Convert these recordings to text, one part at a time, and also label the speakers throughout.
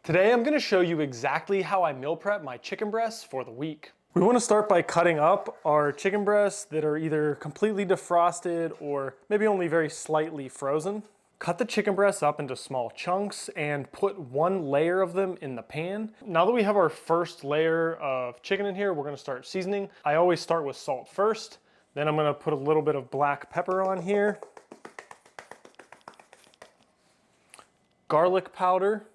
Speaker 1: Today I'm going to show you exactly how I meal prep my chicken breasts for the week. We want to start by cutting up our chicken breasts that are either completely defrosted or maybe only very slightly frozen. Cut the chicken breasts up into small chunks and put one layer of them in the pan. Now that we have our first layer of chicken in here, we're going to start seasoning. I always start with salt first, then I'm going to put a little bit of black pepper on here, garlic powder,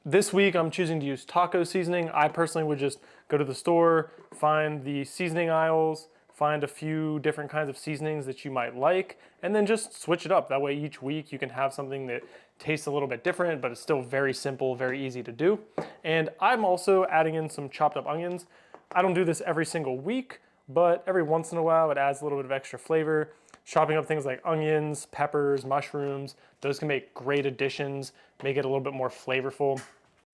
Speaker 1: this week I'm choosing to use taco seasoning. I personally would just go to the store, find the seasoning aisles, find a few different kinds of seasonings that you might like, and then just switch it up. That way each week you can have something that tastes a little bit different, but it's still very simple, very easy to do. And I'm also adding in some chopped up onions. I don't do this every single week, but every once in a while it adds a little bit of extra flavor. Chopping up things like onions, peppers, mushrooms, those can make great additions, make it a little bit more flavorful.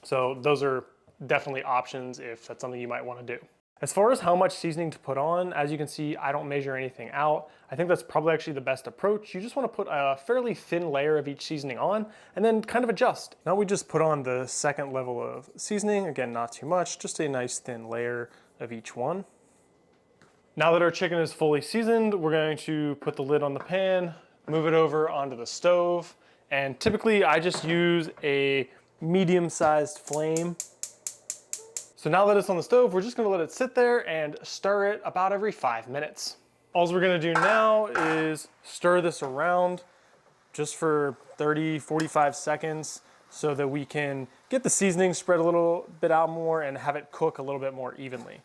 Speaker 1: So those are definitely options if that's something you might want to do. As far as how much seasoning to put on, as you can see, I don't measure anything out. I think that's probably actually the best approach. You just want to put a fairly thin layer of each seasoning on and then kind of adjust. Now we just put on the second level of seasoning. Again, not too much, just a nice thin layer of each one. Now that our chicken is fully seasoned, we're going to put the lid on the pan, move it over onto the stove, and typically I just use a medium-sized flame. So now that it's on the stove, we're just gonna let it sit there and stir it about every 5 minutes. All we're gonna do now is stir this around just for 30, 45 seconds so that we can get the seasoning spread a little bit out more and have it cook a little bit more evenly.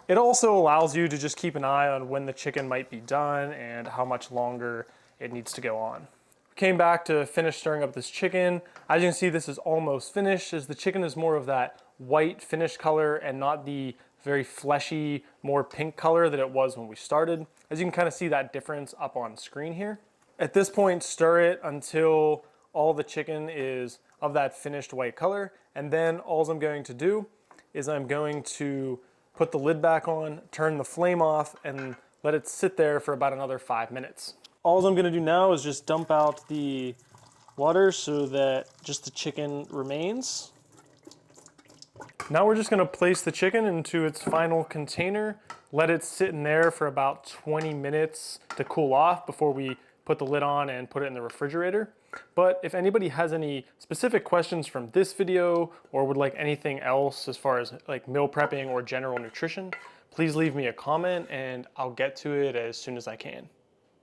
Speaker 1: It also allows you to just keep an eye on when the chicken might be done and how much longer it needs to go on. Came back to finish stirring up this chicken. As you can see, this is almost finished, as the chicken is more of that white finished color and not the very fleshy, more pink color that it was when we started. As you can kind of see that difference up on screen here. At this point, stir it until all the chicken is of that finished white color. And then all I'm going to do is I'm going to put the lid back on, turn the flame off, and let it sit there for about another 5 minutes. All I'm gonna do now is just dump out the water so that just the chicken remains. Now we're just gonna place the chicken into its final container, let it sit in there for about 20 minutes to cool off before we put the lid on and put it in the refrigerator. But if anybody has any specific questions from this video or would like anything else as far as like meal prepping or general nutrition, please leave me a comment and I'll get to it as soon as I can.